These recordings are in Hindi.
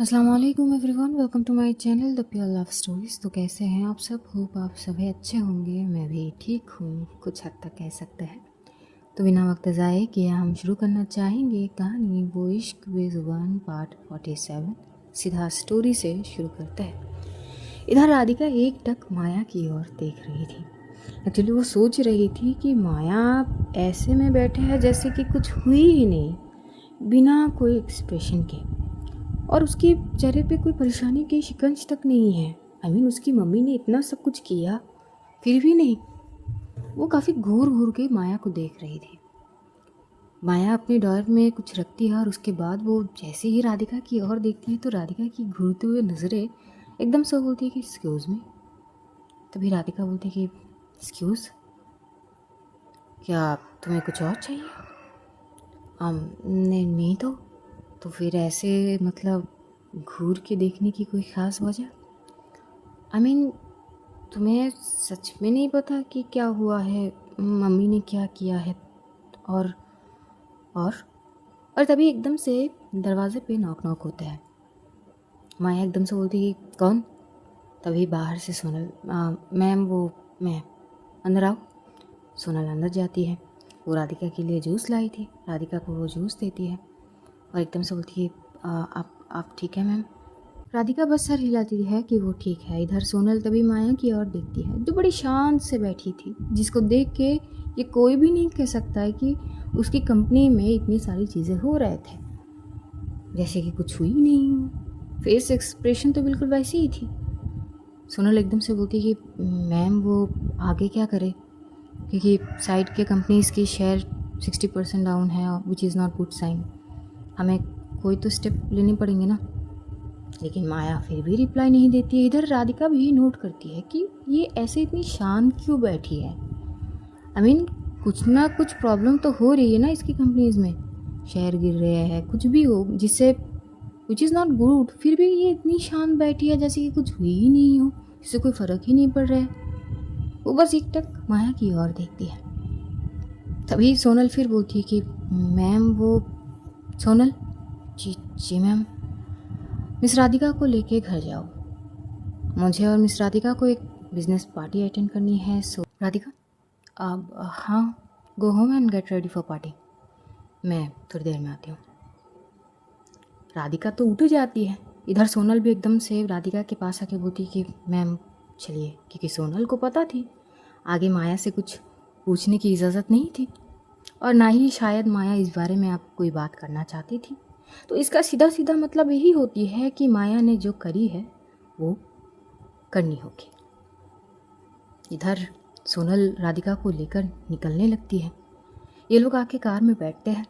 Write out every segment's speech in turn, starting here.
अस्सलाम वालेकुम everyone, welcome to my channel the pure love stories. तो कैसे हैं आप सब? होप आप सभी अच्छे होंगे। मैं भी ठीक हूँ, कुछ हद तक कह सकते हैं। तो बिना वक्त ज़ाये किए हम शुरू करना चाहेंगे कहानी वो इश्क बेज़ुबान पार्ट 47। सीधा स्टोरी से शुरू करते हैं। इधर राधिका एकटक माया की ओर देख रही थी। एक्चुअली वो सोच रही थी कि माया ऐसे में बैठे है जैसे कि कुछ हुई ही नहीं, बिना कोई एक्सप्रेशन के, और उसके चेहरे पे कोई परेशानी की शिकंज तक नहीं है। उसकी मम्मी ने इतना सब कुछ किया फिर भी नहीं। वो काफ़ी घूर घूर के माया को देख रही थी। माया अपने डर में कुछ रखती है और उसके बाद वो जैसे ही राधिका की ओर देखती है तो राधिका की घूरते हुए नज़रें एकदम से बोलती है कि एक्सक्यूज़ मी। तभी राधिका बोलती है कि एक्सक्यूज़, क्या तुम्हें कुछ और चाहिए? नहीं तो फिर ऐसे मतलब घूर के देखने की कोई ख़ास वजह? आई मीन तुम्हें सच में नहीं पता कि क्या हुआ है, मम्मी ने क्या किया है? और और और तभी एकदम से दरवाजे पे नॉक नॉक होता है। माया एकदम से बोलती है कौन? तभी बाहर से सोनल, मैम वो मैं, अंदर आओ। सोनल अंदर जाती है। वो राधिका के लिए जूस लाई थी। राधिका को वो जूस देती है और एकदम से बोलती है आप ठीक है मैम? राधिका बस सर हिलाती है कि वो ठीक है। इधर सोनल तभी माया की ओर देखती है जो बड़ी शांत से बैठी थी, जिसको देख के ये कोई भी नहीं कह सकता है कि उसकी कंपनी में इतनी सारी चीज़ें हो रहे थे जैसे कि कुछ हुई नहीं हो। फेस एक्सप्रेशन तो बिल्कुल वैसी ही थी। सोनल एकदम से बोलती कि मैम वो आगे क्या करे, क्योंकि साइड के कंपनीज की शेयर 60% डाउन है, which is not good sign. हमें कोई तो स्टेप लेने पड़ेंगे ना। लेकिन माया फिर भी रिप्लाई नहीं देती है। इधर राधिका भी नोट करती है कि ये ऐसे इतनी शांत क्यों बैठी है। कुछ ना कुछ प्रॉब्लम तो हो रही है ना इसकी कंपनीज में, शेयर गिर रहे हैं, कुछ भी हो जिससे विच इज़ नॉट गुड, फिर भी ये इतनी शांत बैठी है जैसे कि कुछ हुई ही नहीं हो, इससे कोई फ़र्क ही नहीं पड़ रहा है। वो बस एकटक माया की ओर देखती है। तभी सोनल फिर बोलती है कि मैम वो सोनल, जी जी मैम, मिस राधिका को लेके घर जाओ। मुझे और मिस राधिका को एक बिजनेस पार्टी अटेंड करनी है। सो राधिका, अब हाँ, go home and get ready for party. मैं थोड़ी देर में आती हूँ। राधिका तो उठ जाती है। इधर सोनल भी एकदम से राधिका के पास आके बोलती कि मैम चलिए, क्योंकि सोनल को पता थी आगे माया से कुछ पूछने की इजाज़त नहीं थी और ना ही शायद माया इस बारे में आप कोई बात करना चाहती थी। तो इसका सीधा सीधा मतलब यही होती है कि माया ने जो करी है वो करनी होगी। इधर सोनल राधिका को लेकर निकलने लगती है। ये लोग आके कार में बैठते हैं।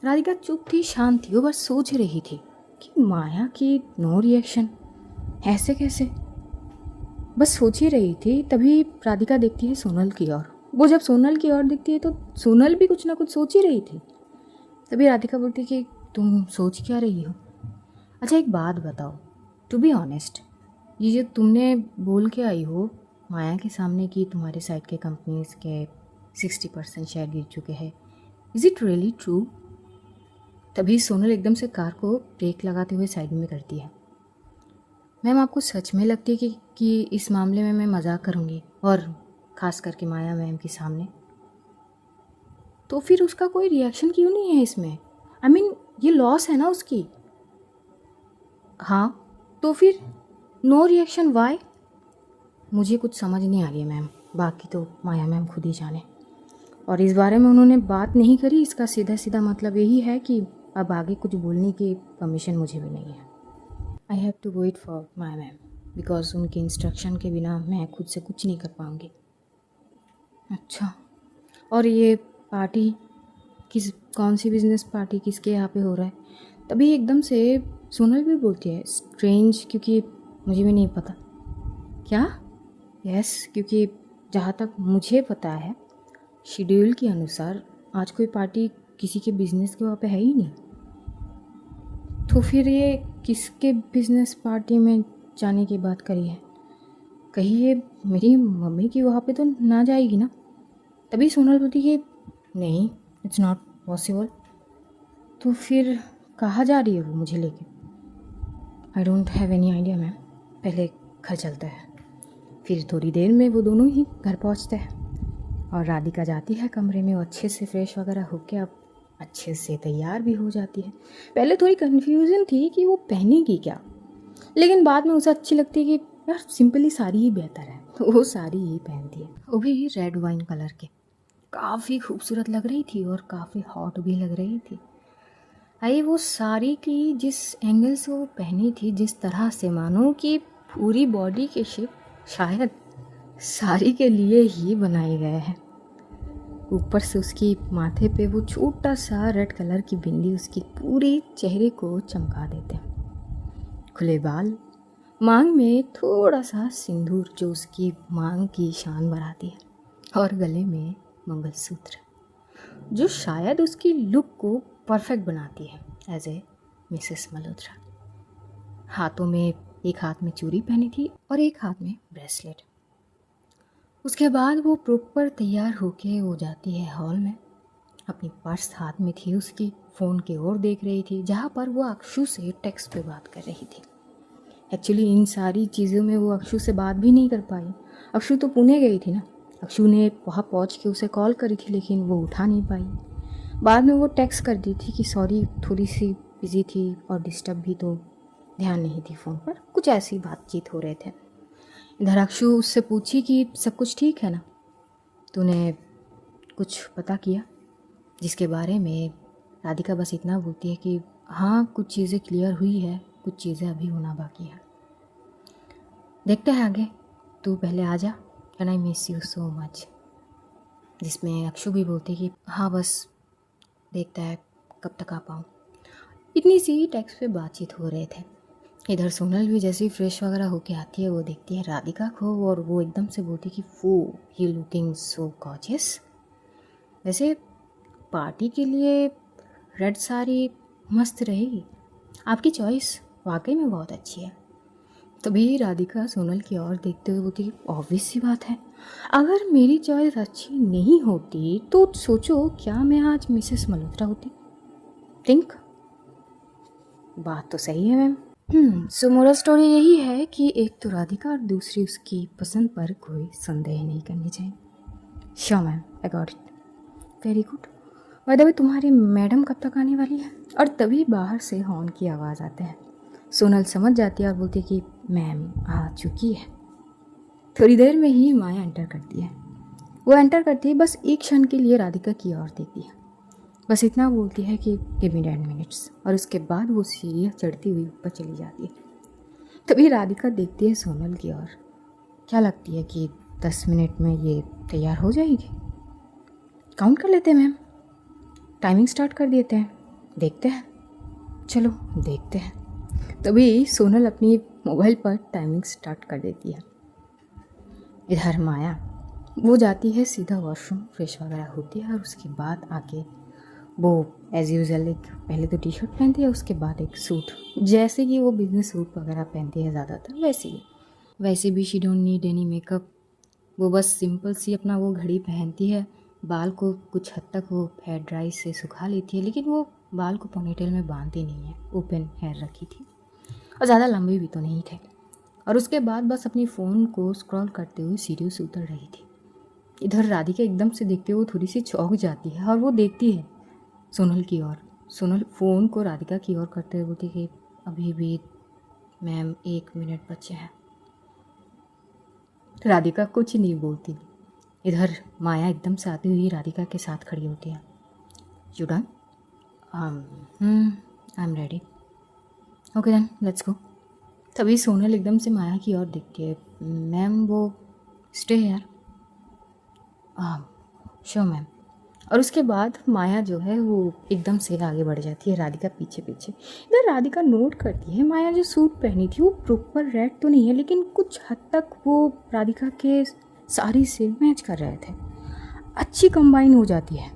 राधिका चुप थी, शांत थी। वो बस सोच रही थी कि माया की नो रिएक्शन, ऐसे कैसे, बस सोच ही रही थी। तभी राधिका देखती है सोनल की ओर। वो जब सोनल की ओर देखती है तो सोनल भी कुछ ना कुछ सोच ही रही थी। तभी राधिका बोलती है कि तुम सोच क्या रही हो? अच्छा एक बात बताओ, टू बी ऑनेस्ट, ये जो तुमने बोल के आई हो माया के सामने कि तुम्हारे साइड के कंपनीज के 60% शेयर गिर चुके हैं, इज़ इट रियली ट्रू? तभी सोनल एकदम से कार को ब्रेक लगाते हुए साइड में करती है। मैम आपको सच में लगती है कि इस मामले में मैं मजाक करूँगी, और ख़ास करके माया मैम के सामने? तो फिर उसका कोई रिएक्शन क्यों नहीं है इसमें? ये लॉस है ना उसकी। हाँ तो फिर नो रिएक्शन वाई? मुझे कुछ समझ नहीं आ रही है मैम, बाकी तो माया मैम खुद ही जाने। और इस बारे में उन्होंने बात नहीं करी, इसका सीधा सीधा मतलब यही है कि अब आगे कुछ बोलने की परमिशन मुझे भी नहीं है। I have to wait for my ma'am, because उनकी इंस्ट्रक्शन के बिना मैं खुद से कुछ नहीं कर पाऊँगी। अच्छा, और ये पार्टी कौन सी बिजनेस पार्टी किसके यहाँ पे हो रहा है? तभी एकदम से सोनल भी बोलती है स्ट्रेंज, क्योंकि मुझे भी नहीं पता। क्या? यस, क्योंकि जहाँ तक मुझे पता है शेड्यूल के अनुसार आज कोई पार्टी किसी के बिजनेस के वहाँ पे है ही नहीं। तो फिर ये किसके बिजनेस पार्टी में जाने की बात करी है? कहीं ये मेरी मम्मी की वहाँ पे तो ना जाएगी ना? तभी सोनल बोलती कि नहीं, इट्स नॉट पॉसिबल। तो फिर कहाँ जा रही है वो मुझे लेके? I don't have any idea ma'am, पहले घर चलते हैं। फिर थोड़ी देर में वो दोनों ही घर पहुंचते हैं और राधिका जाती है कमरे में, वो अच्छे से फ्रेश वगैरह होके अब अच्छे से तैयार भी हो जाती है। पहले थोड़ी कन्फ्यूज़न थी कि वो पहनेगी क्या, लेकिन बाद में उसे अच्छी लगती है कि यार सिंपली साड़ी ही बेहतर है, तो वो साड़ी ही पहनती है, वो भी रेड वाइन कलर के। काफ़ी खूबसूरत लग रही थी और काफ़ी हॉट भी लग रही थी। आई वो साड़ी की जिस एंगल से वो पहनी थी, जिस तरह से मानो कि पूरी बॉडी के शेप शायद साड़ी के लिए ही बनाए गए हैं। ऊपर से उसकी माथे पे वो छोटा सा रेड कलर की बिंदी उसकी पूरे चेहरे को चमका देते हैं। खुले बाल, मांग में थोड़ा सा सिंदूर जो उसकी मांग की शान बढ़ाती है, और गले में मंगलसूत्र जो शायद उसकी लुक को परफेक्ट बनाती है एज ए मिसेस मल्होत्रा। हाथों में, एक हाथ में चूड़ी पहनी थी और एक हाथ में ब्रेसलेट। उसके बाद वो प्रॉपर तैयार होके वो जाती है हॉल में। अपनी पर्स हाथ में थी उसकी, फ़ोन की ओर देख रही थी जहाँ पर वो अक्षु से टेक्स्ट पे बात कर रही थी। एक्चुअली इन सारी चीज़ों में वो अक्षु से बात भी नहीं कर पाई। अक्षु तो पुणे गई थी ना, अक्षु ने वहाँ पहुँच के उसे कॉल करी थी लेकिन वो उठा नहीं पाई। बाद में वो टेक्स्ट कर दी थी कि सॉरी थोड़ी सी बिजी थी और डिस्टर्ब भी, तो ध्यान नहीं थी फ़ोन पर, कुछ ऐसी बातचीत हो रहे थे। इधर अक्षु उससे पूछी कि सब कुछ ठीक है ना, तूने कुछ पता किया? जिसके बारे में राधिका बस इतना बोलती है कि हाँ कुछ चीज़ें क्लियर हुई है, कुछ चीज़ें अभी होना बाकी है, देखते हैं आगे, तू पहले आ जा, and I miss you so much. जिसमें अक्षु भी बोलती कि हाँ बस देखता है कब तक आ पाऊँ। इतनी सी टेक्स्ट पे बातचीत हो रहे थे। इधर सोनल भी जैसे ही फ्रेश वगैरह होके आती है, वो देखती है राधिका को और वो एकदम से बोलती कि वो ही लुकिंग सो गॉर्जियस। वैसे पार्टी के लिए रेड साड़ी मस्त रहेगी, आपकी चॉइस वाकई में बहुत अच्छी है। तभी राधिका सोनल की ओर देखते हुए बोलती, ऑब्वियस सी बात है, अगर मेरी चॉइस अच्छी नहीं होती तो सोचो क्या मैं आज मिसेस मल्होत्रा होती। थिंक, बात तो सही है मैम। सो मोरल स्टोरी यही है कि एक तो राधिका और दूसरी उसकी पसंद पर कोई संदेह नहीं करनी चाहिए। Sure ma'am, I got it, very good. By the way तुम्हारी मैडम कब तक आने वाली है? और तभी बाहर से हॉर्न की आवाज़ आते हैं। सोनल समझ जाती है और बोलती है कि मैम आ चुकी है। थोड़ी देर में ही माया एंटर करती है। वो एंटर करती है, बस एक क्षण के लिए राधिका की ओर देखती है, बस इतना बोलती है कि गिव मी 10 मिनट्स, और उसके बाद वो सीढ़ियाँ चढ़ती हुई ऊपर चली जाती है। तभी राधिका देखती है सोनल की ओर। क्या लगती है कि 10 मिनट में ये तैयार हो जाएगी? काउंट कर लेते हैं मैम, टाइमिंग स्टार्ट कर देते हैं, देखते हैं, चलो देखते हैं। तभी सोनल अपनी मोबाइल पर टाइमिंग स्टार्ट कर देती है। इधर माया वो जाती है सीधा वॉशरूम, फ्रेश वगैरह होती है और उसके बाद आके वो एज़ यूजल एक पहले तो टी शर्ट पहनती है, उसके बाद एक सूट, जैसे कि वो बिजनेस सूट वगैरह पहनती है ज़्यादातर वैसे ही। वैसे भी she don't need any makeup, वो बस सिंपल सी अपना वो घड़ी पहनती है, बाल को कुछ हद तक वो हेयर ड्राई से सुखा लेती है, लेकिन वो बाल को पोनीटेल में बांधती नहीं है, ओपन हेयर रखी थी और ज़्यादा लंबे भी तो नहीं थे। और उसके बाद बस अपनी फ़ोन को स्क्रॉल करते हुए सीढ़ियों से उतर रही थी। इधर राधिका एकदम से देखते हुए थोड़ी सी चौंक जाती है और वो देखती है सोनल की ओर। सोनल फ़ोन को राधिका की ओर करते हुए बोलती कि अभी भी मैम 1 मिनट बचे हैं। राधिका कुछ नहीं बोलती। इधर माया एकदम से आती हुई राधिका के साथ खड़ी होती है। You done? I am ready. Okay then let's go. तभी सोनल एकदम से माया की ओर देखती है, मैम वो स्टे यार। Sure ma'am. और उसके बाद माया जो है वो एकदम से आगे बढ़ जाती है, राधिका पीछे पीछे। इधर राधिका नोट करती है माया जो सूट पहनी थी वो प्रॉपर रेड तो नहीं है, लेकिन कुछ हद तक वो राधिका के साड़ी से मैच कर रहे थे, अच्छी कंबाइन हो जाती है।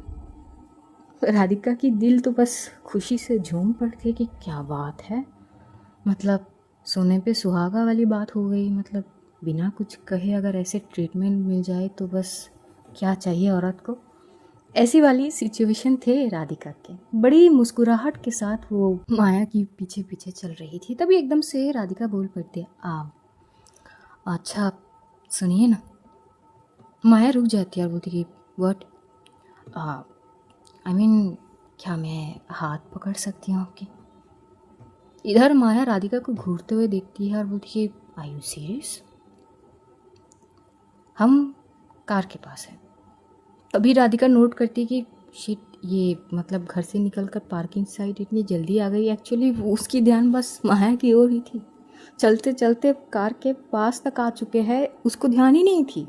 राधिका की दिल तो बस खुशी से झूम पड़ती है कि क्या बात है, मतलब सोने पे सुहागा वाली बात हो गई। मतलब बिना कुछ कहे अगर ऐसे ट्रीटमेंट मिल जाए तो बस क्या चाहिए औरत को। ऐसी वाली सिचुएशन थे राधिका के। बड़ी मुस्कुराहट के साथ वो माया की पीछे पीछे चल रही थी। तभी एकदम से राधिका बोल पड़ती, अच्छा सुनिए ना। माया रुक जाती है और बोलती कि व्हाट, आई मीन क्या मैं हाथ पकड़ सकती हूँ आपके? इधर माया राधिका को घूरते हुए देखती है और बोलती है आर यू सीरियस? हम कार के पास हैं। तभी राधिका नोट करती है कि शिट, ये मतलब घर से निकलकर पार्किंग साइड इतनी जल्दी आ गई। एक्चुअली उसकी ध्यान बस माया की ओर ही थी। चलते चलते कार के पास तक आ चुके हैं, उसको ध्यान ही नहीं थी।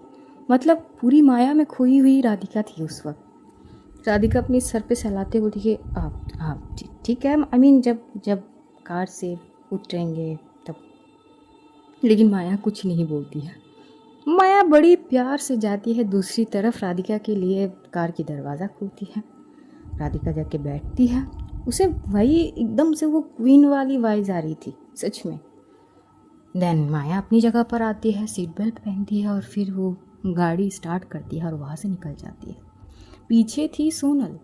मतलब पूरी माया में खोई हुई राधिका थी उस वक्त। राधिका अपनी सर पे सहलाते बोलती है आप ठीक है, आई मीन जब जब कार से उतरेंगे तब। लेकिन माया कुछ नहीं बोलती है। माया बड़ी प्यार से जाती है दूसरी तरफ, राधिका के लिए कार की दरवाज़ा खोलती है। राधिका जाके बैठती है। उसे वही एकदम से वो क्वीन वाली वाइज आ रही थी सच में। देन माया अपनी जगह पर आती है, सीट बेल्ट पहनती है और फिर वो गाड़ी स्टार्ट करती है और वहाँ से निकल जाती है। पीछे थी सोनल,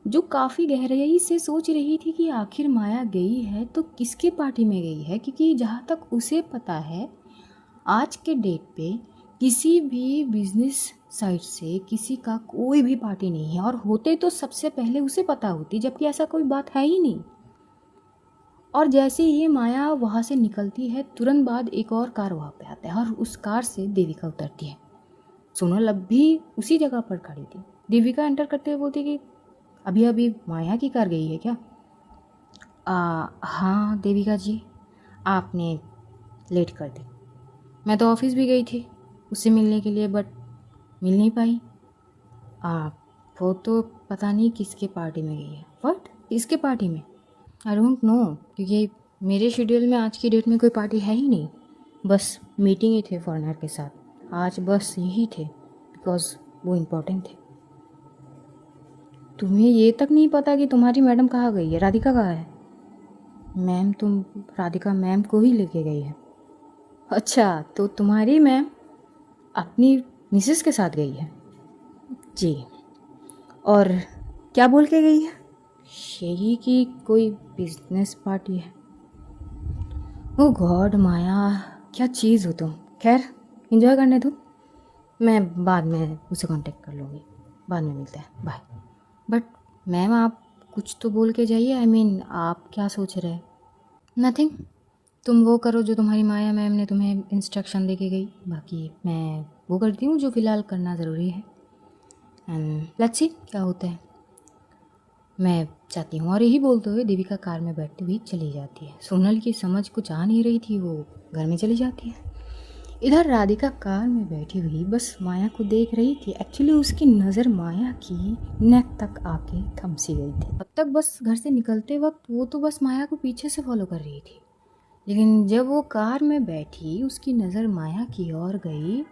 जो काफ़ी गहराई से सोच रही थी कि आखिर माया गई है तो किसके पार्टी में गई है, क्योंकि जहाँ तक उसे पता है आज के डेट पे किसी भी बिजनेस साइड से किसी का कोई भी पार्टी नहीं है, और होते तो सबसे पहले उसे पता होती, जबकि ऐसा कोई बात है ही नहीं। और जैसे ही माया वहाँ से निकलती है तुरंत बाद एक और कार वहाँ पे आता है और उस कार से देविका उतरती है। सोनल अब भी उसी जगह पर खड़ी थी। देविका एंटर करते हुए बोलती कि अभी अभी माया की कार गई है क्या? हाँ देविका जी, आपने लेट कर दी। मैं तो ऑफिस भी गई थी उससे मिलने के लिए, बट मिल नहीं पाई। वो तो पता नहीं किसके पार्टी में गई है। व्हाट, किसके पार्टी में? आई डोंट नो, क्योंकि मेरे शेड्यूल में आज की डेट में कोई पार्टी है ही नहीं। बस मीटिंग ही थे फॉरेनर के साथ, आज बस यही थे, बिकॉज वो इम्पोर्टेंट थे। तुम्हें ये तक नहीं पता कि तुम्हारी मैडम कहाँ गई है, राधिका कहाँ है? मैम, तुम राधिका मैम को ही लेके गई है। अच्छा, तो तुम्हारी मैम अपनी मिसेस के साथ गई है? जी। और क्या बोल के गई है? यही कि कोई बिजनेस पार्टी है। ओ गॉड माया, क्या चीज़ हो तुम। खैर, एंजॉय करने दो, मैं बाद में उसे कांटेक्ट कर लूँगी। बाद में मिलते हैं, बाय। बट मैम, आप कुछ तो बोल के जाइए। आई मीन आप क्या सोच रहे हैं? नथिंग, तुम वो करो जो तुम्हारी माया मैम ने तुम्हें इंस्ट्रक्शन दे के गई। बाकी मैं वो करती हूँ जो फ़िलहाल करना ज़रूरी है, एंड लेट्स सी क्या होता है। मैं चाहती हूँ। और यही बोलते हुए देविका कार में बैठती हुई चली जाती है। सोनल की समझ कुछ आ नहीं रही थी, वो घर में चली जाती है। इधर राधिका कार में बैठी हुई बस माया को देख रही थी। एक्चुअली उसकी नज़र माया की नेक तक आके थम सी गई थी। अब तक बस घर से निकलते वक्त वो तो बस माया को पीछे से फॉलो कर रही थी, लेकिन जब वो कार में बैठी उसकी नज़र माया की ओर गई,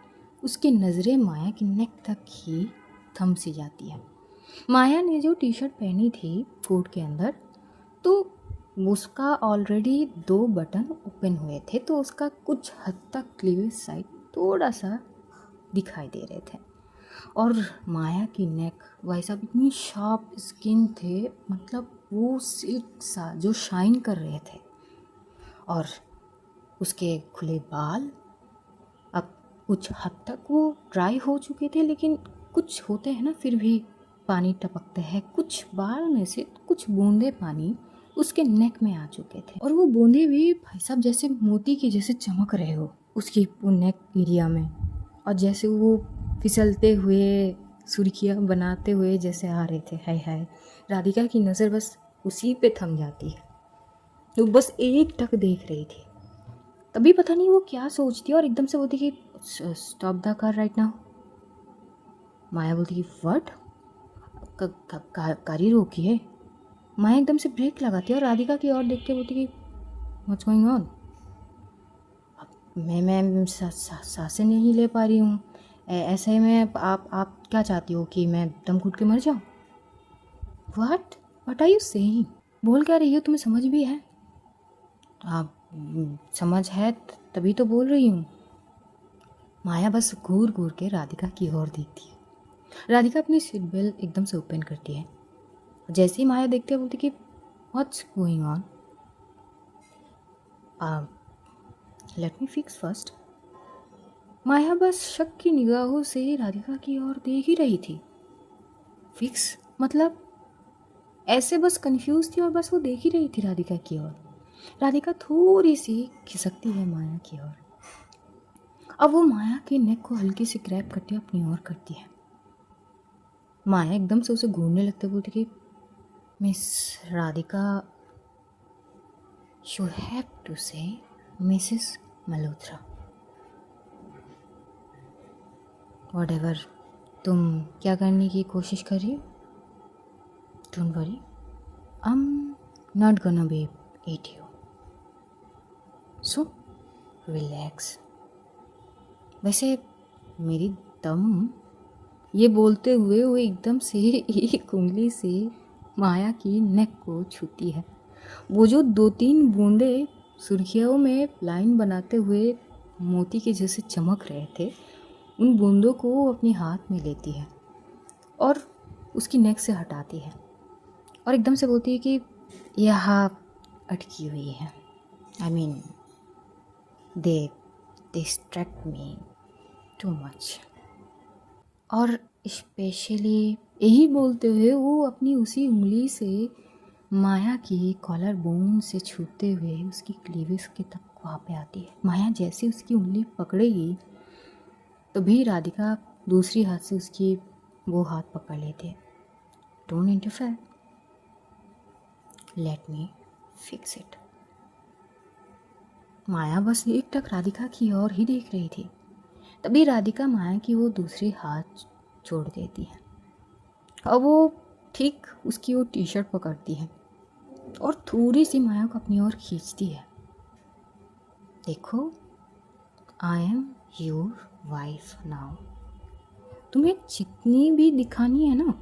उसकी नज़रें माया की नेक तक ही थम सी जाती है। माया ने जो टी शर्ट पहनी थी कोट के अंदर, तो उसका ऑलरेडी 2 बटन ओपन हुए थे, तो उसका कुछ हद तक क्लीवेज साइड थोड़ा सा दिखाई दे रहे थे। और माया की नेक, भाई साहब, इतनी शार्प स्किन थे, मतलब वो सिल्क सा जो शाइन कर रहे थे। और उसके खुले बाल अब कुछ हद तक वो ड्राई हो चुके थे, लेकिन कुछ होते हैं ना फिर भी पानी टपकते हैं। कुछ बाल में से कुछ बूंदे पानी उसके नेक में आ चुके थे, और वो बूंदे भी भाई साहब जैसे मोती के जैसे चमक रहे हो उसकी वो नेक एरिया में। और जैसे वो फिसलते हुए सुर्खियाँ बनाते हुए जैसे आ रहे थे। हाय हाय, राधिका की नज़र बस उसी पे थम जाती है। वो बस एक टक देख रही थी। तभी पता नहीं वो क्या सोचती है और एकदम से बोलती कि stop the car right now. Maya बोलती कि व्हाट, कार ही रोकी है। माया एकदम से ब्रेक लगाती है और राधिका की ओर देख के बोलती कि व्हाट्स गोइंग ऑन। मैं सांसें नहीं ले पा रही हूँ। ऐसे में आप क्या चाहती हो कि मैं दम घुट के मर जाऊँ? What are you saying? बोल क्या रही हो? तुम्हें समझ भी है? आप समझ है तभी तो बोल रही हूँ। माया बस घूर घूर के राधिका की ओर देखती है। राधिका अपनी सीट बेल्ट एकदम से ओपन करती है। जैसे ही माया देखते हैं बोलती कि what's going on, let me fix first. Maya बस शक की निगाहों से राधिका की ओर देख ही रही थी। फिक्स मतलब? ऐसे बस कंफ्यूज थी और बस वो देख ही रही थी राधिका की ओर। राधिका थोड़ी सी खिसकती है माया की ओर। अब वो माया के नेक को हल्की से ग्रैब करती है, अपनी ओर करती है। माया एकदम से उसे घूरने लगते बोलती कि miss Radhika, you have to say Mrs Malhotra. Whatever तुम क्या करने की कोशिश कर रही हो, don't worry, I am not gonna be eat you, so relax. वैसे मेरी दम, ये बोलते हुए वो एकदम से एक उंगली से माया की नेक को छूती है। वो जो 2-3 बूंदे सुर्खियों में लाइन बनाते हुए मोती के जैसे चमक रहे थे, उन बूंदों को वो अपने हाथ में लेती है और उसकी नेक से हटाती है और एकदम से बोलती है कि यहाँ अटकी हुई है, I mean they distract me too much. और स्पेशली यही बोलते हुए वो अपनी उसी उंगली से माया की कॉलर बोन से छूते हुए उसकी क्लीविस के तक वहाँ पे आती है। माया जैसे उसकी उंगली पकड़ेगी तभी राधिका दूसरी हाथ से उसकी वो हाथ पकड़ लेते। Don't interfere, let me fix it. Maya बस एकटक राधिका की ओर ही देख रही थी। तभी राधिका माया की वो दूसरी हाथ छोड़ देती है और वो ठीक उसकी वो टी शर्ट पकड़ती है और थोड़ी सी माया को अपनी ओर खींचती है। देखो, I am your wife now. तुम्हें जितनी भी दिखानी है ना,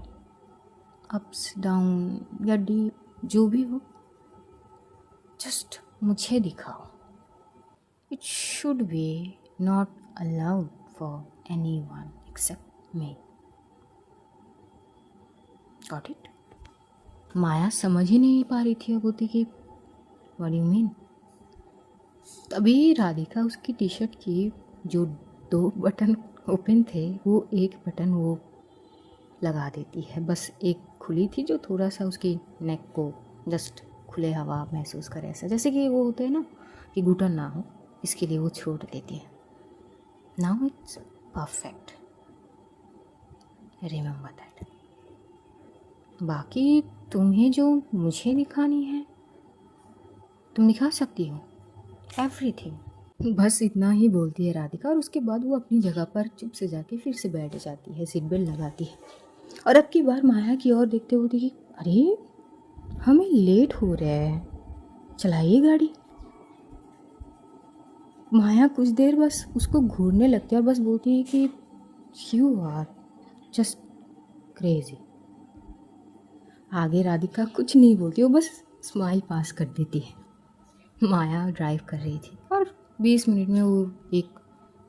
अप्स डाउन या डीप जो भी हो, जस्ट मुझे दिखाओ। It should be not allowed for anyone except me. Got it? Maya समझ ही नहीं पा रही थी अब होती कि व्हाट डू यू मीन। तभी राधिका उसकी टी शर्ट की जो 2 बटन ओपन थे वो एक बटन वो लगा देती है। बस एक खुली थी जो थोड़ा सा उसकी नेक को जस्ट खुले हवा महसूस करे, ऐसा जैसे कि वो होते हैं ना कि घुटन ना हो, इसके लिए वो छोड़ देती है। Now it's perfect, remember that. बाकी तुम्हें जो मुझे दिखानी है तुम दिखा सकती हो, एवरीथिंग। बस इतना ही बोलती है राधिका और उसके बाद वो अपनी जगह पर चुप से जाके फिर से बैठ जाती है, सीट बेल्ट लगाती है और अब की बार माया की ओर देखते हुए कि अरे हमें लेट हो रहा है, चलाइए गाड़ी। माया कुछ देर बस उसको घूरने लगती है और बस बोलती है कि यू आर जस्ट क्रेजी। आगे राधिका कुछ नहीं बोलती, वो बस स्माइल पास कर देती है। माया ड्राइव कर रही थी और 20 मिनट में वो एक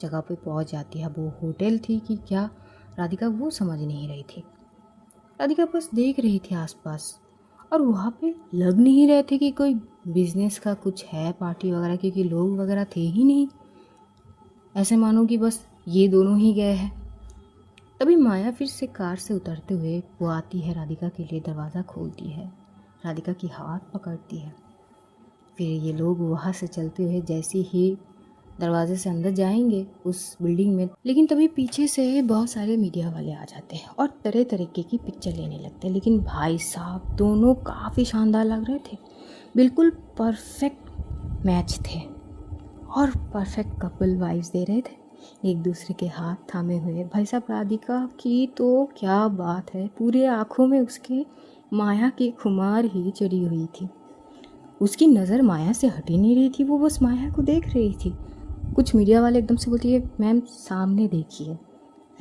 जगह पे पहुंच जाती है। वो होटल थी कि क्या राधिका वो समझ नहीं रही थी। राधिका बस देख रही थी आसपास और वहाँ पे लग नहीं रहे थे कि कोई बिजनेस का कुछ है, पार्टी वगैरह, क्योंकि लोग वगैरह थे ही नहीं। ऐसे मानो कि बस ये दोनों ही गए हैं। तभी माया फिर से कार से उतरते हुए वो आती है, राधिका के लिए दरवाज़ा खोलती है, राधिका की हाथ पकड़ती है। फिर ये लोग वहाँ से चलते हुए जैसे ही दरवाजे से अंदर जाएंगे उस बिल्डिंग में, लेकिन तभी पीछे से बहुत सारे मीडिया वाले आ जाते हैं और तरह तरीके की पिक्चर लेने लगते हैं। लेकिन भाई साहब दोनों काफ़ी शानदार लग रहे थे, बिल्कुल परफेक्ट मैच थे और परफेक्ट कपल वाइब्स दे रहे थे, एक दूसरे के हाथ थामे हुए। भाई साहब राधिका की तो क्या बात है, पूरे आँखों में उसके माया की खुमार ही चढ़ी हुई थी। उसकी नज़र माया से हट ही नहीं रही थी, वो बस माया को देख रही थी। कुछ मीडिया वाले एकदम से बोलती है मैम सामने देखिए,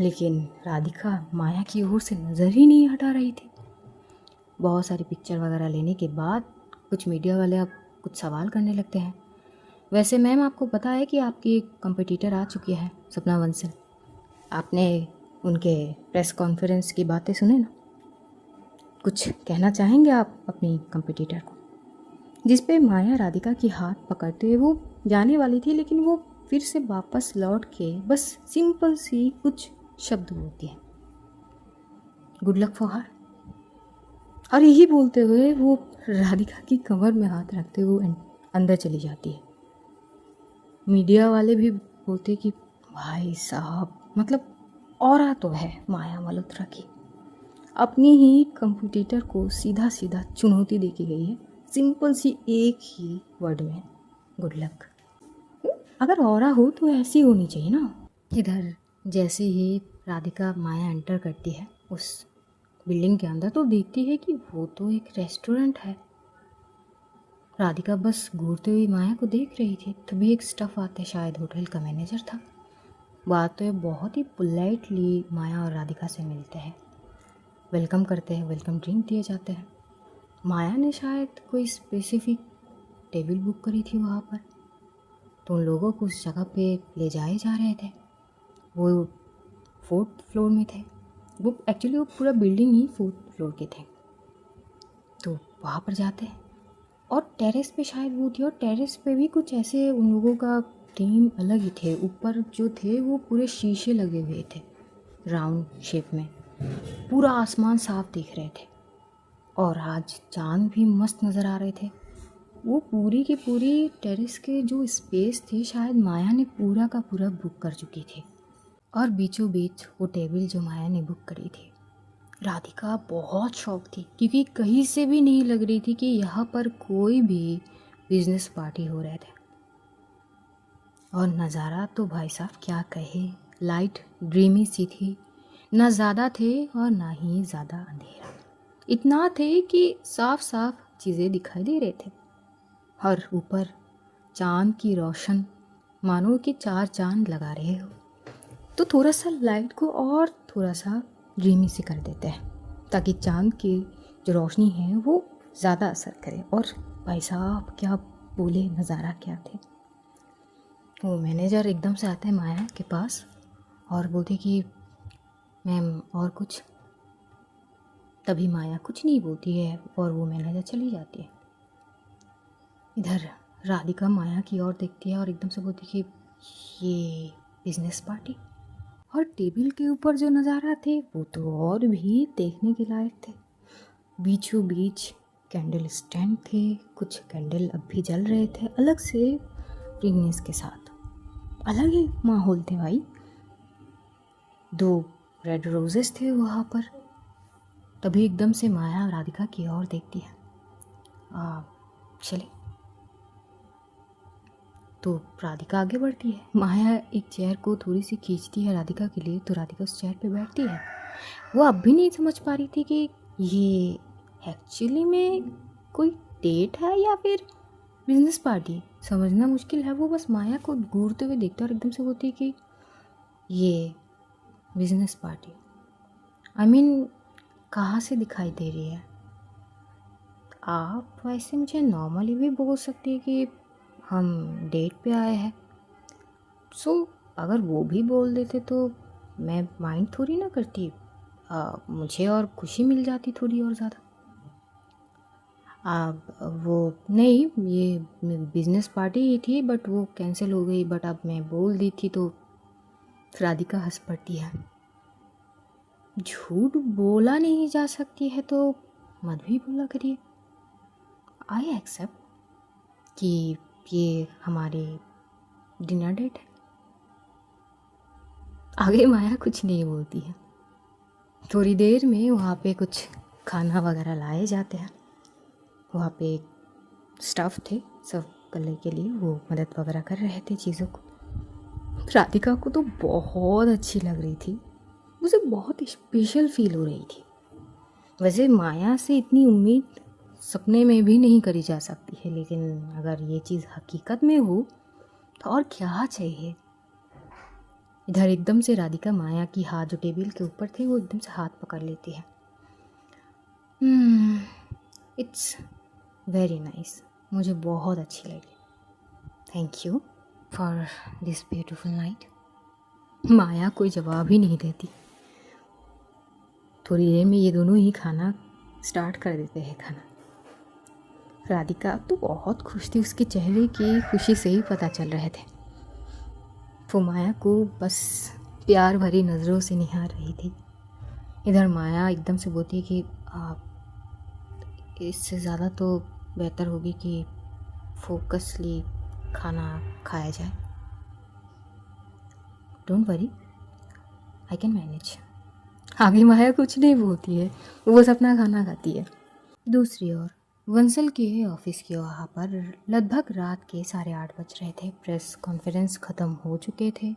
लेकिन राधिका माया की ओर से नज़र ही नहीं हटा रही थी। बहुत सारी पिक्चर वगैरह लेने के बाद कुछ मीडिया वाले अब कुछ सवाल करने लगते हैं। वैसे मैम आपको पता है कि आपकी एक कंपटीटर आ चुकी है, सपना बंसल। आपने उनके प्रेस कॉन्फ्रेंस की बातें सुने ना। कुछ कहना चाहेंगे आप अपनी कंपटीटर को? जिस पे माया राधिका की हाथ पकड़ते हुए वो जाने वाली थी, लेकिन वो फिर से वापस लौट के बस सिंपल सी कुछ शब्द बोलती है, गुड लक फॉर हर। और यही बोलते हुए वो राधिका की कमर में हाथ रखते हुए अंदर चली जाती है। मीडिया वाले भी बोलते कि भाई साहब, मतलब ऑरा तो है माया मल्होत्रा की। अपनी ही कंपटीटर को सीधा सीधा चुनौती दे के गई है, सिंपल सी एक ही वर्ड में, गुड लक। अगर ऑरा हो तो ऐसी होनी चाहिए ना। इधर जैसे ही राधिका माया एंटर करती है उस बिल्डिंग के अंदर, तो देखती है कि वो तो एक रेस्टोरेंट है। राधिका बस घूरते हुई माया को देख रही थी, तभी एक स्टाफ आते, शायद होटल का मैनेजर था। बात तो बहुत ही पोलाइटली माया और राधिका से मिलते हैं, वेलकम करते हैं, वेलकम ड्रिंक दिए जाते हैं। माया ने शायद कोई स्पेसिफिक टेबल बुक करी थी वहाँ पर, तो उन लोगों को उस जगह पे ले जाए जा रहे थे। वो 4th फ्लोर में थे। वो एक्चुअली वो पूरा बिल्डिंग ही 4th फ्लोर के थे। तो वहाँ पर जाते हैं और टेरेस पे शायद वो थी, और टेरेस पे भी कुछ ऐसे उन लोगों का थीम अलग ही थे। ऊपर जो थे वो पूरे शीशे लगे हुए थे राउंड शेप में, पूरा आसमान साफ दिख रहे थे और आज चांद भी मस्त नज़र आ रहे थे। वो पूरी की पूरी टेरेस के जो स्पेस थे शायद माया ने पूरा का पूरा बुक कर चुकी थी, और बीचों बीच वो टेबल जो माया ने बुक करी थी। राधिका बहुत शौक थी, क्योंकि कहीं से भी नहीं लग रही थी कि यहाँ पर कोई भी बिजनेस पार्टी हो रहे थे। और नज़ारा तो भाई साहब क्या कहे, लाइट ड्रीमी सी थी, ना ज़्यादा थे और ना ही ज़्यादा अंधेरा। इतना थे कि साफ साफ चीज़ें दिखाई दे रहे थे, और ऊपर चांद की रोशन मानो कि 4 चांद लगा रहे हो। तो थोड़ा सा लाइट को और थोड़ा सा ड्रीमी से कर देते हैं, ताकि चांद की जो रोशनी है वो ज़्यादा असर करे। और भाई साहब क्या बोले, नज़ारा क्या थे। वो मैनेजर एकदम से आते हैं माया के पास और बोलते कि मैम और कुछ। तभी माया कुछ नहीं बोलती है और वो मैनेजर चली जाती है। इधर राधिका माया की ओर देखती है और एकदम से बोलती कि ये बिजनेस पार्टी। और टेबल के ऊपर जो नज़ारा थे वो तो और भी देखने के लायक थे। बीचों बीच कैंडल स्टैंड थे, कुछ कैंडल अब भी जल रहे थे, अलग से रिंगनेस के साथ, अलग ही माहौल थे भाई। 2 रेड रोजेस थे वहाँ पर। तभी एकदम से माया राधिका की ओर देखती है, चले। तो राधिका आगे बढ़ती है, माया एक चेयर को थोड़ी सी खींचती है राधिका के लिए, तो राधिका उस चेयर पे बैठती है। वो अब भी नहीं समझ पा रही थी कि ये एक्चुअली में कोई डेट है या फिर बिजनेस पार्टी, समझना मुश्किल है। वो बस माया को घूरते हुए देखता है और एकदम से बोलती है कि ये बिजनेस पार्टी। आई मीन कहाँ से दिखाई दे रही है? आप वैसे मुझे नॉर्मली भी बोल सकती है कि हम डेट पे आए हैं। अगर वो भी बोल देते तो मैं माइंड थोड़ी ना करती, मुझे और खुशी मिल जाती थोड़ी और ज़्यादा। वो नहीं, ये बिजनेस पार्टी ही थी बट वो कैंसिल हो गई, बट अब मैं बोल दी थी। तो राधिका हंस पड़ती है। झूठ बोला नहीं जा सकती है तो मत भी बोला करिए। आई एक्सेप्ट कि ये हमारी डिनर डेट है। आगे माया कुछ नहीं बोलती है। थोड़ी देर में वहाँ पे कुछ खाना वगैरह लाए जाते हैं। वहाँ पे एक स्टाफ थे सर्व करने के लिए, वो मदद वगैरह कर रहे थे चीज़ों को। राधिका को तो बहुत अच्छी लग रही थी, उसे बहुत स्पेशल फील हो रही थी। वैसे माया से इतनी उम्मीद सपने में भी नहीं करी जा सकती है, लेकिन अगर ये चीज़ हकीकत में हो तो और क्या चाहिए। इधर एकदम से राधिका माया की हाथ जो टेबल के ऊपर थे वो एकदम से हाथ पकड़ लेती है। इट्स वेरी नाइस, मुझे बहुत अच्छी लगी। Thank you for this beautiful night. Maya कोई जवाब ही नहीं देती, थोड़ी देर में ये दोनों ही खाना स्टार्ट कर देते हैं खाना। राधिका तो बहुत खुश थी, उसके चेहरे की खुशी से ही पता चल रहे थे। वो माया को बस प्यार भरी नज़रों से निहार रही थी। इधर माया एकदम से बोलती कि इससे ज़्यादा तो बेहतर होगी कि फोकसली खाना खाया जाए। Don't worry, I can manage. आगे माया कुछ नहीं बोलती है, वो बस अपना खाना खाती है। दूसरी ओर वंसल के ऑफिस के वहाँ पर लगभग रात के 8:30 बज रहे थे। प्रेस कॉन्फ्रेंस ख़त्म हो चुके थे।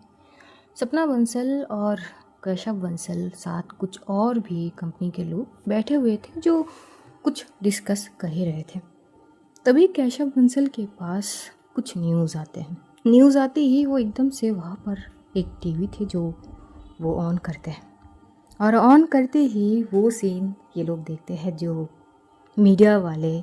सपना बंसल और कैशव बंसल साथ कुछ और भी कंपनी के लोग बैठे हुए थे जो कुछ डिस्कस कर ही रहे थे। तभी कैशव बंसल के पास कुछ न्यूज़ आते हैं। न्यूज़ आते ही वो एकदम से वहाँ पर एक टीवी थे जो वो ऑन करते हैं, और ऑन करते ही वो सीन ये लोग देखते हैं जो मीडिया वाले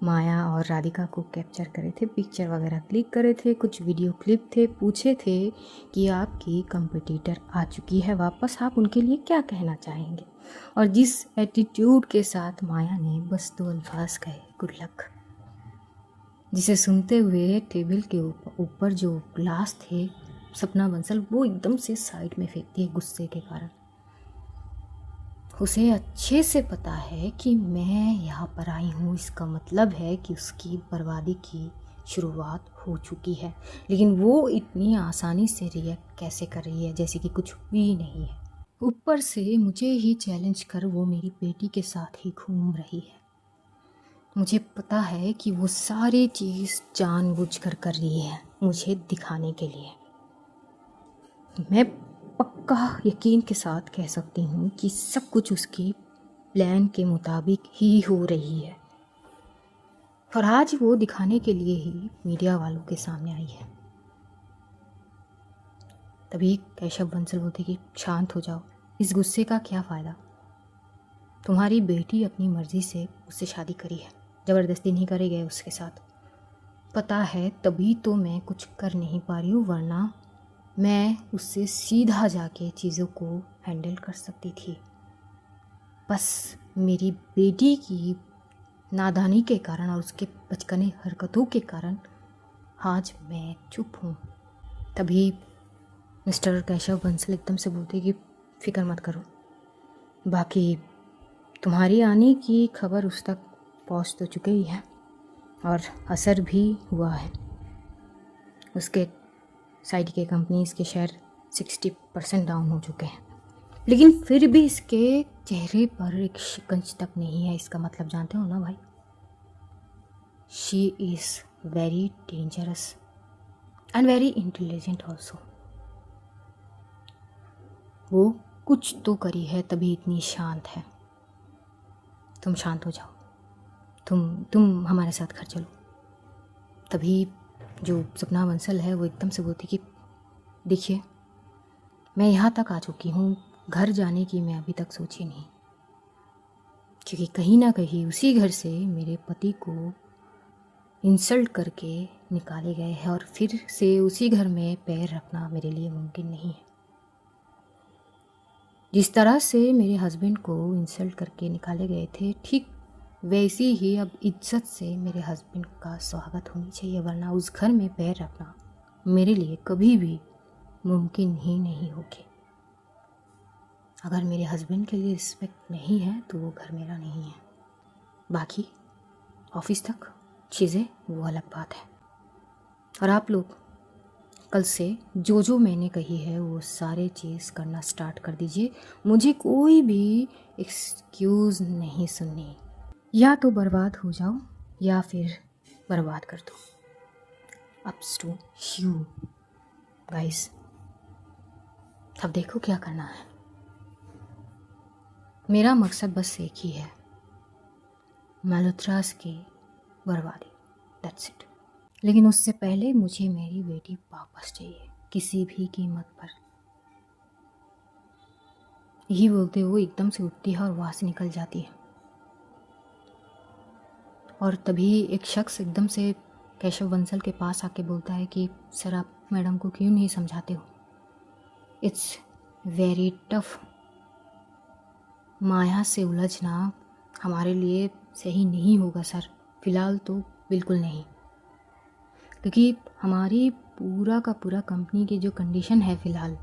माया और राधिका को कैप्चर करे थे, पिक्चर वगैरह क्लिक करे थे, कुछ वीडियो क्लिप थे, पूछे थे कि आपकी कंपटीटर आ चुकी है वापस, आप उनके लिए क्या कहना चाहेंगे। और जिस एटीट्यूड के साथ माया ने बस 2 अल्फाज कहे, गुड लक, जिसे सुनते हुए टेबल के ऊपर जो ग्लास थे सपना बंसल वो एकदम से साइड में फेंकती है गुस्से के कारण। उसे अच्छे से पता है कि मैं यहाँ पर आई हूँ, इसका मतलब है कि उसकी बर्बादी की शुरुआत हो चुकी है। लेकिन वो इतनी आसानी से रिएक्ट कैसे कर रही है जैसे कि कुछ भी नहीं है। ऊपर से मुझे ही चैलेंज कर वो मेरी बेटी के साथ ही घूम रही है। मुझे पता है कि वो सारी चीज़ जानबूझकर कर रही है मुझे दिखाने के लिए। मैं पक्का यकीन के साथ कह सकती हूँ कि सब कुछ उसकी प्लान के मुताबिक ही हो रही है, और आज वो दिखाने के लिए ही मीडिया वालों के सामने आई है। तभी कैशव बंसल बोलते कि शांत हो जाओ, इस गुस्से का क्या फ़ायदा। तुम्हारी बेटी अपनी मर्ज़ी से उससे शादी करी है, ज़बरदस्ती नहीं करे गए उसके साथ। पता है तभी तो मैं कुछ कर नहीं पा रही हूँ, वरना मैं उससे सीधा जाके चीज़ों को हैंडल कर सकती थी। बस मेरी बेटी की नादानी के कारण और उसके बचकाने हरकतों के कारण आज मैं चुप हूँ। तभी मिस्टर कैशव बंसल एकदम से बोलते कि फिक्र मत करो, बाकी तुम्हारी आने की खबर उस तक पहुँच तो चुकी ही है और असर भी हुआ है। उसके साइड के कंपनीज के शेयर 60% डाउन हो चुके हैं, लेकिन फिर भी इसके चेहरे पर एक शिकंज तक नहीं है। इसका मतलब जानते हो ना भाई, she is very dangerous and very intelligent also. वो कुछ तो करी है तभी इतनी शांत है। तुम शांत हो जाओ, तुम हमारे साथ घर चलो। तभी जो सपना बंसल है वो एकदम से बोलती कि देखिए, मैं यहाँ तक आ चुकी हूँ, घर जाने की मैं अभी तक सोची नहीं, क्योंकि कहीं ना कहीं उसी घर से मेरे पति को इंसल्ट करके निकाले गए हैं और फिर से उसी घर में पैर रखना मेरे लिए मुमकिन नहीं है। जिस तरह से मेरे हस्बैंड को इंसल्ट करके निकाले गए थे, ठीक वैसी ही अब इज्जत से मेरे हस्बैंड का स्वागत होनी चाहिए, वरना उस घर में पैर रखना मेरे लिए कभी भी मुमकिन ही नहीं होगी। अगर मेरे हस्बैंड के लिए रिस्पेक्ट नहीं है तो वो घर मेरा नहीं है। बाकी ऑफिस तक चीज़ें वो अलग बात है। और आप लोग कल से जो मैंने कही है वो सारे चीज़ करना स्टार्ट कर दीजिए। मुझे कोई भी एक्सक्यूज़ नहीं सुननी। या तो बर्बाद हो जाओ या फिर बर्बाद कर दो। Oops to you guys. अब देखो क्या करना है। मेरा मकसद बस एक ही है, मल्होत्रास की बर्बादी, दैट्स इट। लेकिन उससे पहले मुझे मेरी बेटी वापस चाहिए, किसी भी कीमत पर। यही बोलते हुए एकदम से उठती है और वहाँ से निकल जाती है। और तभी एक शख्स एकदम से कैशव बंसल के पास आके बोलता है कि सर, आप मैडम को क्यों नहीं समझाते हो, इट्स वेरी टफ माया से उलझना हमारे लिए सही नहीं होगा सर, फ़िलहाल तो बिल्कुल नहीं। क्योंकि हमारी पूरा का पूरा कंपनी की जो कंडीशन है फ़िलहाल,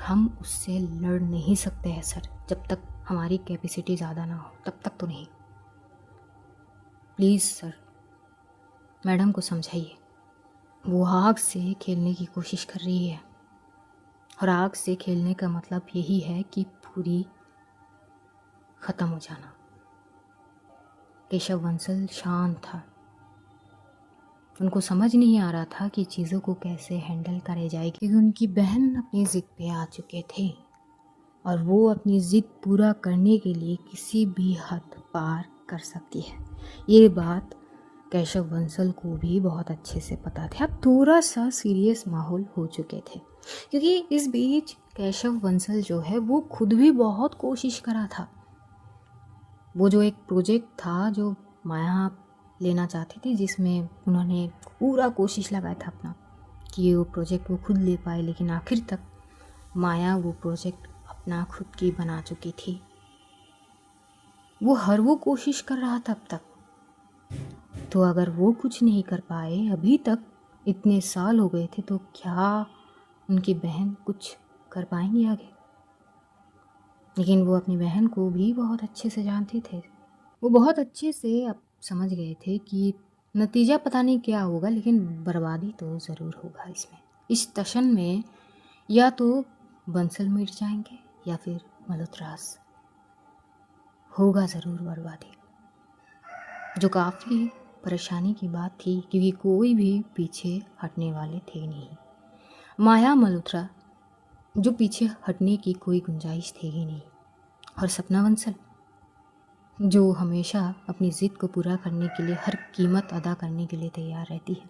हम उससे लड़ नहीं सकते हैं सर। जब तक हमारी कैपेसिटी ज़्यादा ना हो तब तक तो नहीं। प्लीज़ सर, मैडम को समझाइए। वो आग से खेलने की कोशिश कर रही है, और आग से खेलने का मतलब यही है कि पूरी ख़त्म हो जाना। केशव बंसल शांत था। उनको समझ नहीं आ रहा था कि चीज़ों को कैसे हैंडल करे जाए, क्योंकि उनकी बहन अपनी ज़िद पे आ चुके थे और वो अपनी ज़िद पूरा करने के लिए किसी भी हद पार कर सकती है। ये बात केशव बंसल को भी बहुत अच्छे से पता था। अब थोड़ा सा सीरियस माहौल हो चुके थे, क्योंकि इस बीच केशव बंसल जो है वो खुद भी बहुत कोशिश करा था। वो जो एक प्रोजेक्ट था जो माया लेना चाहती थी, जिसमें उन्होंने पूरा कोशिश लगाया था अपना कि वो प्रोजेक्ट वो खुद ले पाए, लेकिन आखिर तक माया वो प्रोजेक्ट अपना खुद की बना चुकी थी। वो हर वो कोशिश कर रहा था अब तक। तो अगर वो कुछ नहीं कर पाए अभी तक, इतने साल हो गए थे, तो क्या उनकी बहन कुछ कर पाएंगी आगे? लेकिन वो अपनी बहन को भी बहुत अच्छे से जानते थे। वो बहुत अच्छे से अब समझ गए थे कि नतीजा पता नहीं क्या होगा, लेकिन बर्बादी तो ज़रूर होगा इसमें। इस टशन में या तो बंसल मिट जाएंगे या फिर मल्होत्रास। होगा ज़रूर बर्बादी, जो काफ़ी परेशानी की बात थी, क्योंकि कोई भी पीछे हटने वाले थे नहीं। माया, मल्होत्रा, जो पीछे हटने की कोई गुंजाइश थी ही नहीं, और सपना बंसल, जो हमेशा अपनी ज़िद को पूरा करने के लिए हर कीमत अदा करने के लिए तैयार रहती है,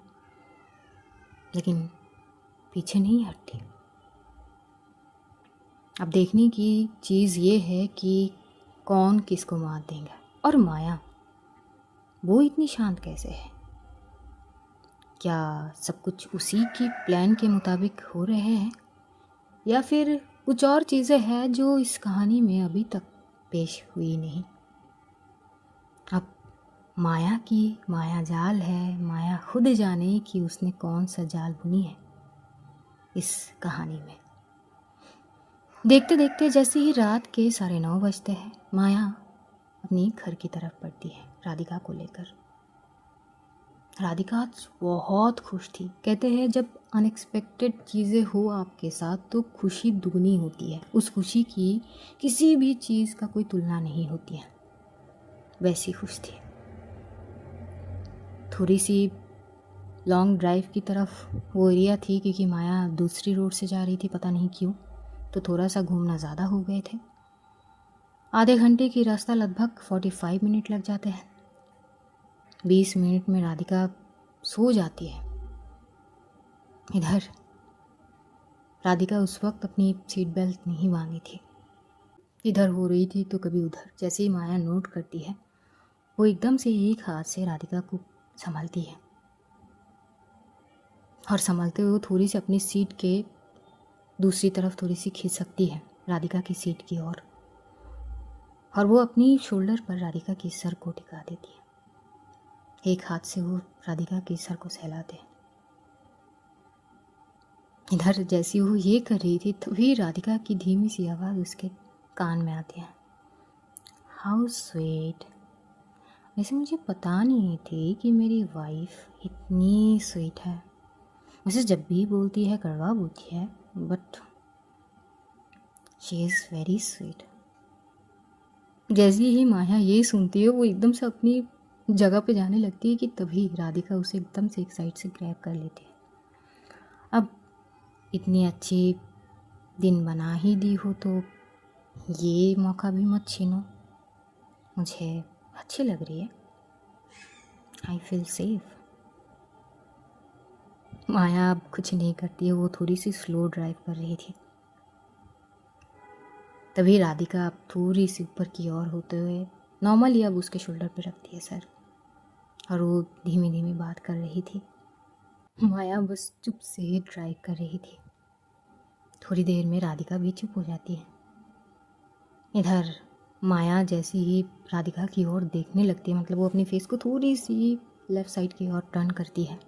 लेकिन पीछे नहीं हटती। अब देखने की चीज़ ये है कि कौन किसको मात देगा। और माया, वो इतनी शांत कैसे है? क्या सब कुछ उसी की प्लान के मुताबिक हो रहे हैं, या फिर कुछ और चीज़ें हैं जो इस कहानी में अभी तक पेश हुई नहीं? अब माया की माया जाल है, माया खुद जाने कि उसने कौन सा जाल बुनी है इस कहानी में। देखते देखते जैसे ही रात के 9:30 बजते हैं, माया अपनी घर की तरफ बढ़ती है राधिका को लेकर। राधिका आज बहुत खुश थी। कहते हैं जब अनएक्सपेक्टेड चीज़ें हो आपके साथ तो खुशी दुगनी होती है। उस खुशी की किसी भी चीज़ का कोई तुलना नहीं होती है। वैसी खुश थी। थोड़ी सी लॉन्ग ड्राइव की तरफ वो एरिया थी, क्योंकि माया दूसरी रोड से जा रही थी, पता नहीं क्यों, तो थोड़ा सा घूमना ज़्यादा हो गए थे। आधे घंटे की रास्ता लगभग 45 मिनट लग जाते हैं। 20 मिनट में राधिका सो जाती है। इधर राधिका उस वक्त अपनी सीट बेल्ट नहीं बांधी थी। इधर हो रही थी तो कभी उधर। जैसे ही माया नोट करती है, वो एकदम से एक हाथ से राधिका को संभालती है, और संभालते हुए वो थोड़ी सी अपनी सीट के दूसरी तरफ थोड़ी सी खिसकती है राधिका की सीट की ओर, और वो अपनी शोल्डर पर राधिका के सर को टिका देती है। एक हाथ से वो राधिका के सर को सहलाते हैं। इधर जैसी वो ये कर रही थी, तभी राधिका की धीमी सी आवाज़ उसके कान में आती है, हाउ स्वीट। वैसे मुझे पता नहीं थी कि मेरी वाइफ इतनी स्वीट है। वैसे जब भी बोलती है कड़वा बोलती है, but she is very sweet. जैसे ही माया ये सुनती है, वो एकदम से अपनी जगह पे जाने लगती है कि तभी राधिका उसे एकदम से एक साइड से ग्रैब कर लेती है। अब इतनी अच्छी दिन बना ही दी हो तो ये मौका भी मत छीनो। मुझे अच्छी लग रही है, आई फील सेफ। माया अब कुछ नहीं करती है, वो थोड़ी सी स्लो ड्राइव कर रही थी। तभी राधिका अब थोड़ी सी ऊपर की ओर होते हुए नॉर्मली अब उसके शोल्डर पे रखती है सर, और वो धीमी धीमी बात कर रही थी। माया बस चुप से ड्राइव कर रही थी। थोड़ी देर में राधिका भी चुप हो जाती है। इधर माया जैसे ही राधिका की ओर देखने लगती है, मतलब वो अपनी फेस को थोड़ी सी लेफ़्ट साइड की ओर टर्न करती है,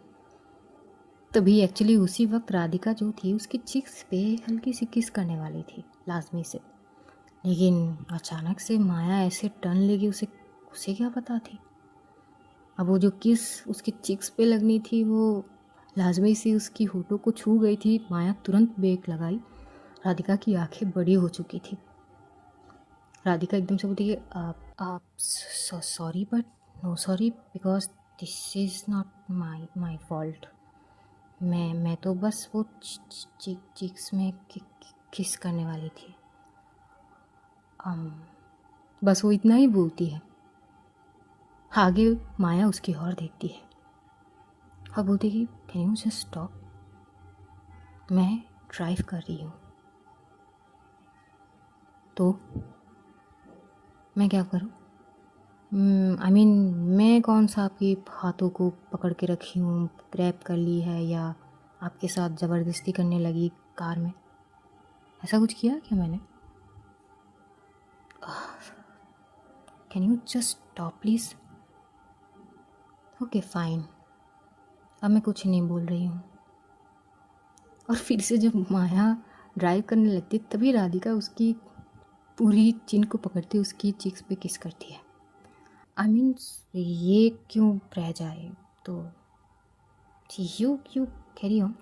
तभी एक्चुअली उसी वक्त राधिका जो थी उसकी चिक्स पे हल्की सी किस करने वाली थी लाजमी से। लेकिन अचानक से माया ऐसे टर्न लेगी, उसे उसे क्या पता थी। अब वो जो किस उसकी चिक्स पे लगनी थी वो लाजमी सी उसकी होठों को छू गई थी। माया तुरंत ब्रेक लगाई। राधिका की आंखें बड़ी हो चुकी थी। राधिका एकदम से बोलती है, आप sorry but no sorry, because this is not my fault. मैं तो बस वो चिक्स में किस करने वाली थी। बस वो इतना ही बोलती है। आगे माया उसकी ओर देखती है और बोलती कि कैन यू जस्ट स्टॉप, मैं ड्राइव कर रही हूँ। तो मैं क्या करूँ? आई मीन मैं कौन सा आपके हाथों को पकड़ के रखी हूँ, ग्रैब कर ली है या आपके साथ ज़बरदस्ती करने लगी कार में? ऐसा कुछ किया क्या मैंने? Can you just stop please? Okay fine, अब मैं कुछ नहीं बोल रही हूँ। और फिर से जब माया ड्राइव करने लगती तभी राधिका उसकी पूरी चिन को पकड़ते उसकी चीक्स पे किस करती है। आई मीन ये क्यों रह जाए, तो यू कैरी ऑन।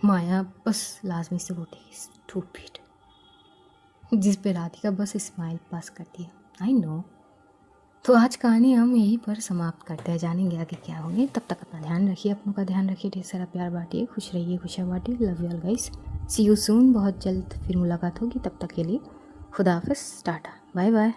माया बस लाजमी से बोलती है स्टूपिड, जिस पे राधिका बस स्माइल पास करती है। I know. तो आज कहानी हम यहीं पर समाप्त करते हैं, जानेंगे आगे क्या होंगे। तब तक अपना ध्यान रखिए, अपनों का ध्यान रखिए, ढेर सारा प्यार बांटिए, खुश रहिए, खुशियाँ बांटिए। Love you all guys, see you soon. बहुत जल्द फिर मुलाकात होगी, तब तक के लिए खुदा हाफिज़, टाटा, बाय बाय।